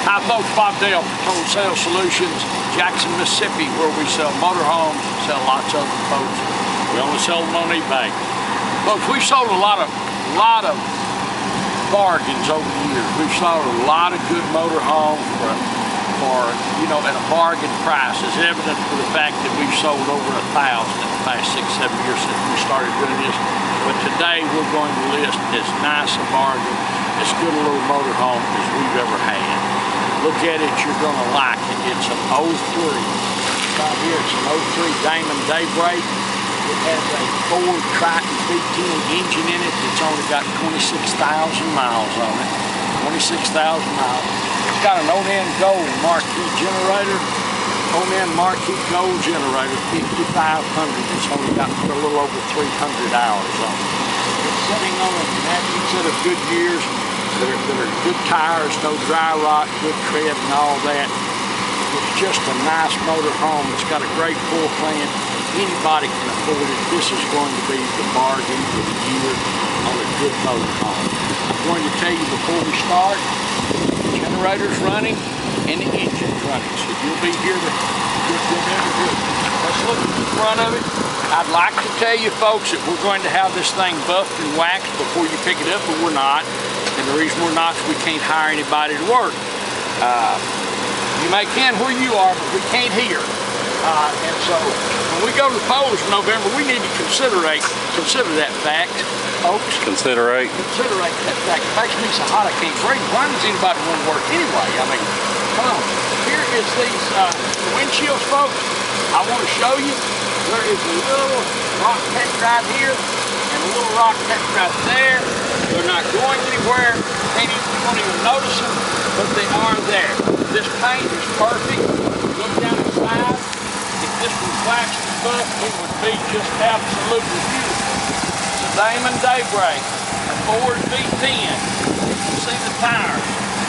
Hi folks, Bob Dale, Total Sales Solutions, Jackson, Mississippi, where we sell motorhomes, sell lots of other boats. We only sell them on eBay. Folks, we've sold a lot of bargains over the years. We've sold a lot of good motorhomes for at a bargain price, as evident for the fact that we've sold over 1,000 in the past 6-7 years since we started doing this. But today we're going to list as nice a bargain, as good a little motorhome as we've ever had. Look at it, you're going to like it. It's an 03. Right here, it's an 03 Damon Daybreak. It has a Ford Triton V10 engine in it that's only got 26,000 miles on it. 26,000 miles. It's got an O&M Gold marquee generator. O&M marquee Gold generator, 5,500. It's only got a little over 300 hours on it. It's sitting on a napkin set of good years. That are good tires, no dry rot, good tread and all that. It's just a nice motorhome. It's got a great floor plan. Anybody can afford it. This is going to be the bargain of the year on a good motorhome. I'm going to tell you before we start, the generator's running and the engine's running. So you'll be here to let's look at the front of it. I'd like to tell you folks that we're going to have this thing buffed and waxed before you pick it up, but we're not. And the reason we're not is we can't hire anybody to work. You may can where you are, but we can't here. And so when we go to the polls in November, we need to consider that fact, folks. Consider that fact. It makes me so hot I can't breathe. Why does anybody want to work anyway? I mean, come on. Here is these windshields, folks. I want to show you. There is a little rock peck right here and a little rock peck right there. They're not going anywhere. You won't even notice them, but they are there. This paint is perfect. Look down the side. If this was waxed and buffed, it would be just absolutely beautiful. It's a Damon Daybreak, a Ford V10. You can see the tires.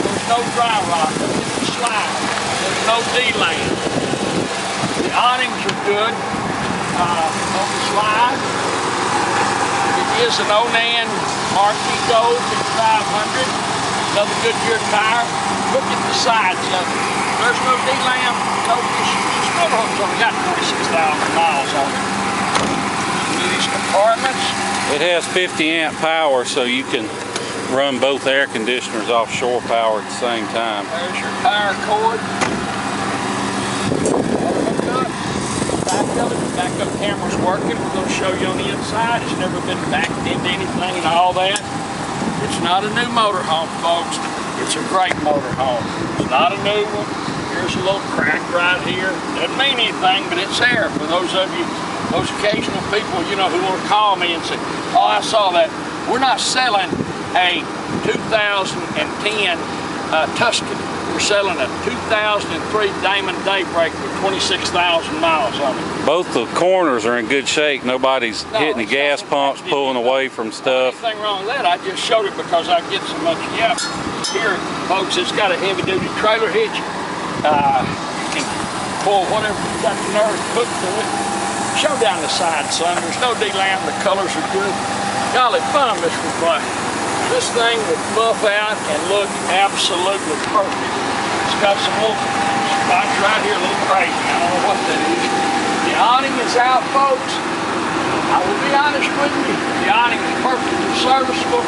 There's no dry rot. There's no slide. There's no D-lane. The awnings are good on the slide. It is an O&M marquee Gold 500. Another Goodyear tire. Look at the sides of it. There's no D-lamp, no issues. This motorhome's only got 26,000 miles on it. Some of these compartments. It has 50 amp power, so you can run both air conditioners off shore power at the same time. There's your power cord. Backup camera's working. We're going to show you on the inside. It's never been backed into anything and all that. It's not a new motorhome, folks. It's a great motorhome. It's not a new one. Here's a little crack right here. Doesn't mean anything, but it's there for those of you, those occasional people, who want to call me and say, oh, I saw that. We're not selling a 2010 Tuscany. We're selling a 2003 Damon Daybreak with 26,000 miles on it. Both the corners are in good shape. Nobody's hitting the gas pumps, pulling away from stuff. Nothing wrong with that. I just showed it because I get so much yep. Here, folks, it's got a heavy-duty trailer hitch. You can pull whatever you got the nerve to put to it. Show down the side, son. There's no D-lamp. The colors are good. Golly, fun, Mr. Black. This thing will buff out and look absolutely perfect. It's got some little spots right here, a little crazy. I don't know what that is. The awning is out, folks. I will be honest with you. The awning is perfectly serviceable.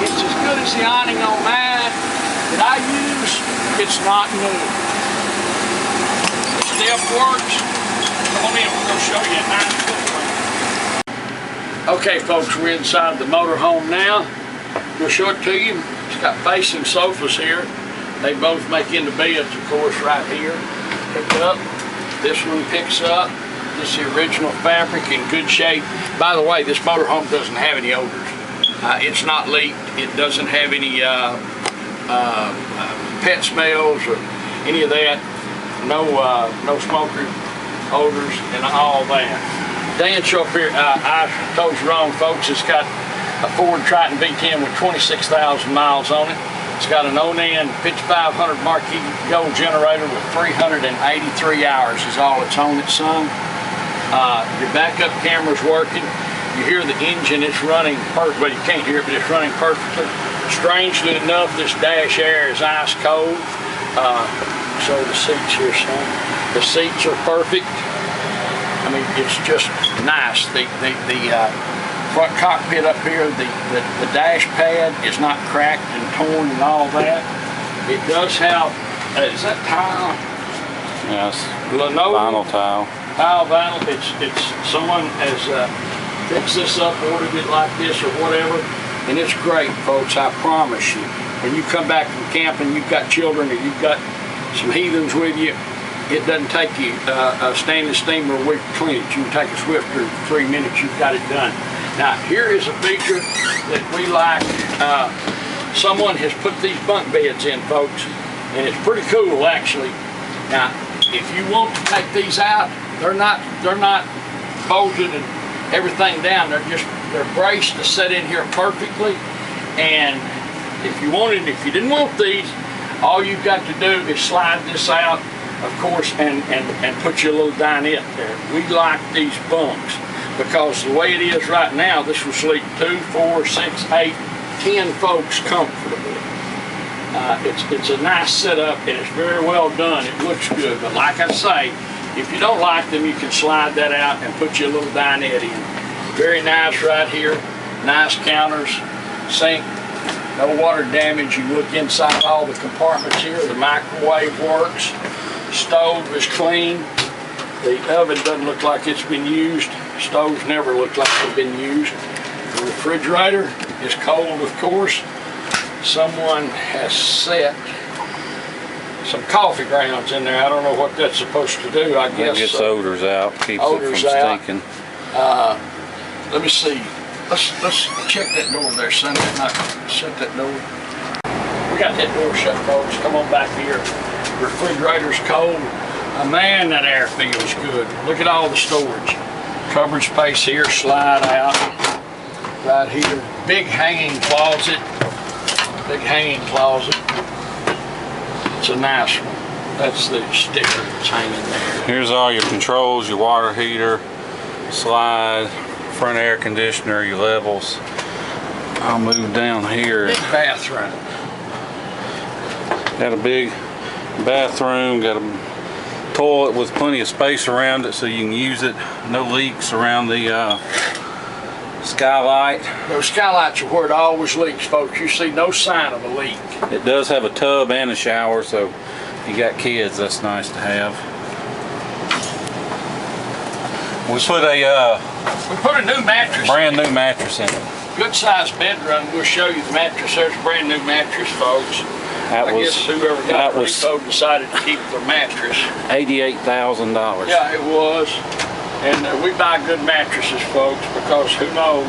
It's as good as the awning on mine that I use. It's not new. The step works. Come on in, we're going to show you a nice footprint. Okay, folks, we're inside the motorhome now. We'll show it to you. It's got facing sofas here. They both make into beds, of course, right here. Pick up. This one picks up. This is the original fabric in good shape. By the way, this motorhome doesn't have any odors. It's not leaked. It doesn't have any pet smells or any of that. No smoker odors and all that. Dan, show up here. I told you wrong, folks. It's got a Ford Triton V10 with 26,000 miles on it. It's got an O&M 5,500 marquee Gold generator with 383 hours is all it's on it, son. Your backup camera's working. You hear the engine, it's running perfect. Well, you can't hear it, but it's running perfectly. Strangely enough, this dash air is ice cold. Show the seats here, son. The seats are perfect. I mean, it's just nice. The front cockpit up here, the dash pad is not cracked and torn and all that. It does have, is that tile? Yes. Linoleum. Vinyl tile. Tile vinyl. It's someone has fixed this up, ordered it like this or whatever, and it's great, folks. I promise you. When you come back from camping, you've got children or you've got some heathens with you, it doesn't take you a stainless steamer a week to clean it. You can take a Swifter in 3 minutes, you've got it done. Now, here is a feature that we like. Someone has put these bunk beds in, folks, and it's pretty cool, actually. Now, if you want to take these out, they're not bolted and everything down. They're braced to set in here perfectly. And if you didn't want these, all you've got to do is slide this out, of course, and put your little dinette there. We like these bunks because the way it is right now, this will sleep 2, 4, 6, 8, 10 folks comfortably. It's a nice setup and it's very well done. It looks good, but like I say, if you don't like them, you can slide that out and put your little dinette in. Very nice right here. Nice counters, sink. No water damage. You look inside all the compartments here. The microwave works. Stove is clean. The oven doesn't look like it's been used. Stoves never look like they've been used. The refrigerator is cold, of course. Someone has set some coffee grounds in there. I don't know what that's supposed to do. I guess it gets odors out, keeps odors it from out. stinking. Let me see. Let's check that door there, son. Not shut that door. We got that door shut, folks. Come on back here. Refrigerator's cold. Man, that air feels good. Look at all the storage. Cupboard space here, slide out. Right here. Big hanging closet. Big hanging closet. It's a nice one. That's the sticker that's hanging there. Here's all your controls, your water heater, slide, front air conditioner, your levels. I'll move down here. Big bathroom. Got a big bathroom, got a toilet with plenty of space around it so you can use it. No leaks around the skylight. Those skylights are where it always leaks, folks. You see no sign of a leak. It does have a tub and a shower, so if you got kids, that's nice to have. We put a new mattress. Brand new mattress in it. Good sized bedroom. We'll show you the mattress. There's a brand new mattress, folks. I guess whoever got the repo decided to keep the mattress. $88,000. Yeah, it was. And we buy good mattresses, folks, because who knows,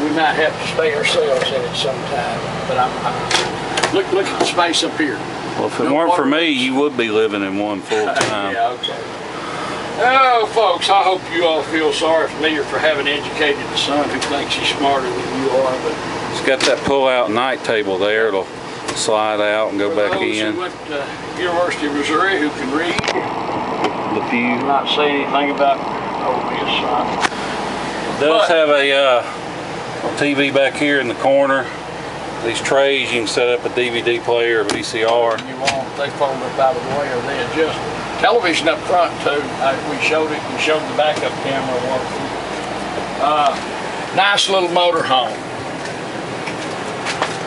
we might have to stay ourselves in it sometime. But look at the space up here. Well, if it weren't for me, you would be living in one full time. Yeah, okay. Oh, folks, I hope you all feel sorry for me or for having educated a son who thinks he's smarter than you are. But it's got that pull-out night table there. It'll slide out and go back those in. who went to University of Missouri who can read, The view. not say anything about this, son. It does have a TV back here in the corner. These trays, you can set up a DVD player, a VCR. You want, they fold up out of the way or they adjust. Television up front too. We showed it. We showed the backup camera working. Nice little motor home.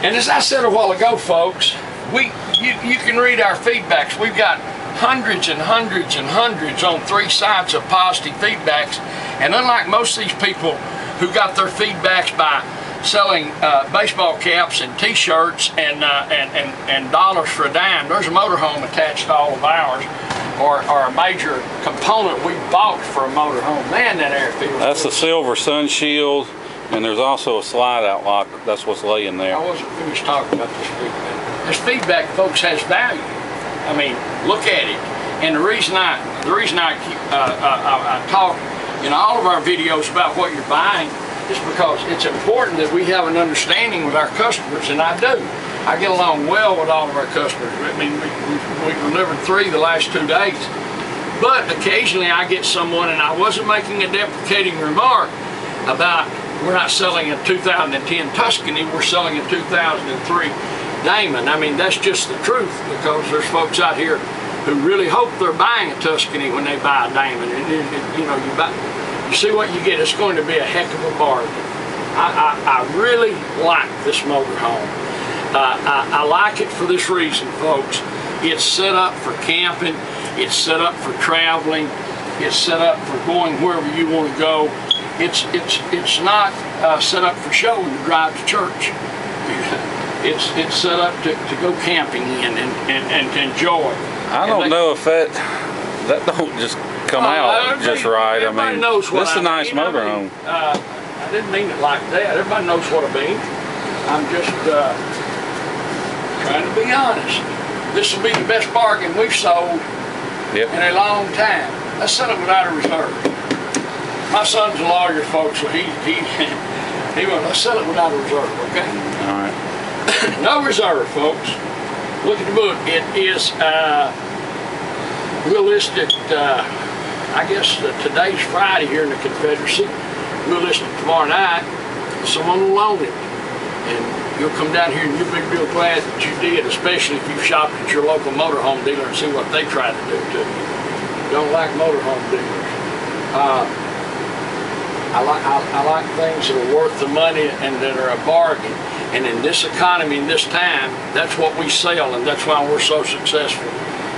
And as I said a while ago, folks, you can read our feedbacks. We've got hundreds and hundreds and hundreds on 3 sides of positive feedbacks. And unlike most of these people who got their feedbacks by selling baseball caps and T-shirts and dollars for a dime, there's a motorhome attached to all of ours, or a major component we bought for a motorhome. Man, that air feels That's good. the silver sun shield, and there's also a slide-out lock. That's what's laying there. I wasn't finished talking about this feedback. This feedback, folks, has value. I mean, look at it. And the reason I talk in all of our videos about what you're buying is because it's important that we have an understanding with our customers, and I do. I get along well with all of our customers. I mean, we delivered 3 the last 2 days. But occasionally I get someone, and I wasn't making a deprecating remark about we're not selling a 2010 Tuscany, we're selling a 2003 Damon. I mean, that's just the truth, because there's folks out here who really hope they're buying a Tuscany when they buy a Damon. And you know, you see what you get. It's going to be a heck of a bargain. I really like this motorhome. I like it for this reason, folks. It's set up for camping. It's set up for traveling. It's set up for going wherever you want to go. It's not set up for show when you drive to church. It's set up to go camping in and to enjoy. I don't know if that don't just come out just right. I mean, knows what this is a nice motorhome. I didn't mean it like that. Everybody knows what I mean. I'm just trying to be honest. This will be the best bargain we've sold in a long time. Let's sell it without a reserve. My son's a lawyer, folks, so he will. Let's sell it without a reserve, okay? All right. No reserve, folks. Look at the book. It is, we'll list it, I guess today's Friday here in the Confederacy. We'll list it tomorrow night. Someone will own it. And you'll come down here and you'll be real glad that you did, especially if you've shopped at your local motorhome dealer and see what they try to do to you. Don't like motorhome dealers. I like things that are worth the money and that are a bargain. And in this economy, in this time, that's what we sell, and that's why we're so successful.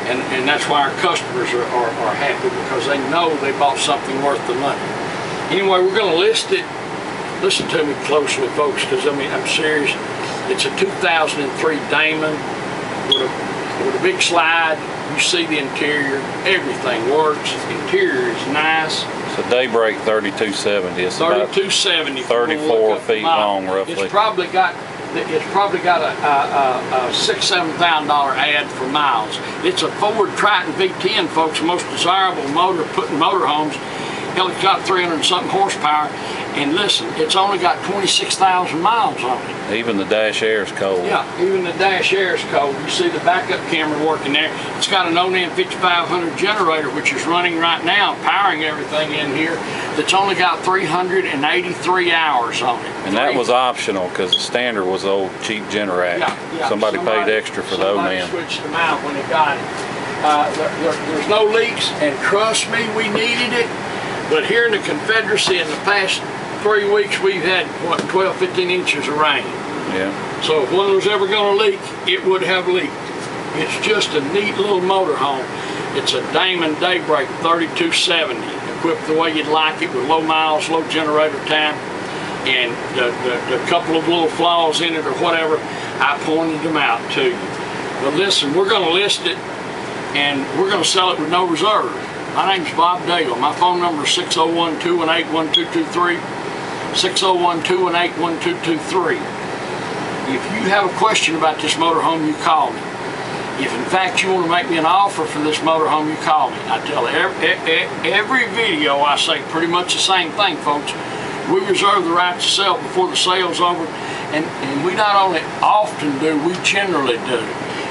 And that's why our customers are happy, because they know they bought something worth the money. Anyway, we're going to list it. Listen to me closely, folks, because I mean, I'm serious. It's a 2003 Damon with a big slide. You see the interior. Everything works. The interior is nice. It's a Daybreak 3270. It's 3270. 34 feet long, roughly. It's probably got a $6,000–7,000 ad for miles. It's a Ford Triton V10, folks, most desirable motor put in motorhomes. Hell, it's got 300-something horsepower. And listen, it's only got 26,000 miles on it. Even the dash air is cold. Yeah, even the dash air is cold. You see the backup camera working there. It's got an Onan 5500 generator, which is running right now, powering everything in here. That's only got 383 hours on it. And that was optional, because the standard was the old cheap Generac. Yeah. Somebody paid extra for the Onan. Somebody switched them out when they got it. There's no leaks, and trust me, we needed it. But here in the Confederacy, in the past 3 weeks, we've had, what, 12–15 inches of rain. Yeah. So if one was ever going to leak, it would have leaked. It's just a neat little motorhome. It's a Damon Daybreak 3270, equipped the way you'd like it, with low miles, low generator time, and the couple of little flaws in it or whatever, I pointed them out to you. But listen, we're going to list it, and we're going to sell it with no reserve. My name's Bob Daigle. My phone number is 601-218-1223, 601-218-1223. If you have a question about this motorhome, you call me. If in fact you want to make me an offer for this motorhome, you call me. I tell every video I say pretty much the same thing, folks. We reserve the right to sell before the sale's over, and we not only often do, we generally do.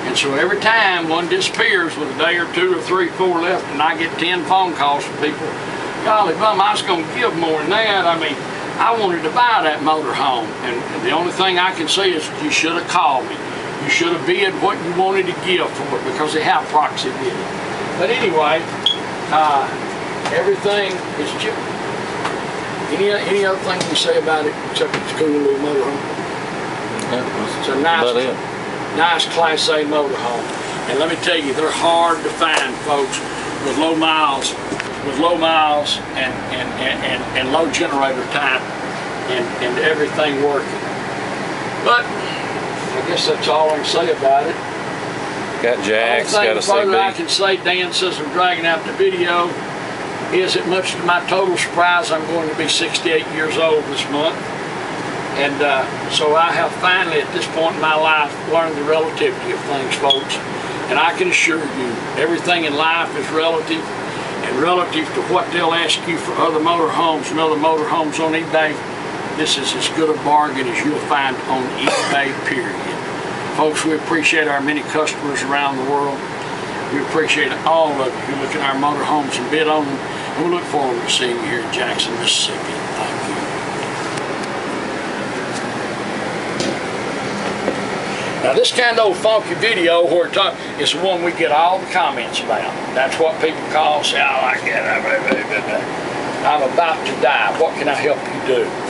And so every time one disappears with a day or 2 or 3, 4 left, and I get 10 phone calls from people, golly bum, I was going to give more than that. I mean, I wanted to buy that motorhome, and the only thing I can say is you should have called me. You should have bid what you wanted to give for it, because they have proxy bidding. But anyway, everything is cheap. Any other thing you say about it except it's a cool little motorhome? It's a nice Class A motorhome. And let me tell you, they're hard to find, folks, with low miles and low generator time and everything working. But I guess that's all I can say about it. Got jacks, got a CB. I can CB. say, Dan says I'm dragging out the video, is that much to my total surprise, I'm going to be 68 years old this month. And so I have finally, at this point in my life, learned the relativity of things, folks. And I can assure you, everything in life is relative, and relative to what they'll ask you for other motorhomes and other motorhomes on eBay, this is as good a bargain as you'll find on eBay, period. Folks, we appreciate our many customers around the world. We appreciate all of you who look at our motorhomes and bid on them. And we look forward to seeing you here in Jackson, Mississippi. Thank you. Now this kind of old funky video where it's the one we get all the comments about. That's what people call, say, I like it. I'm about to die. What can I help you do?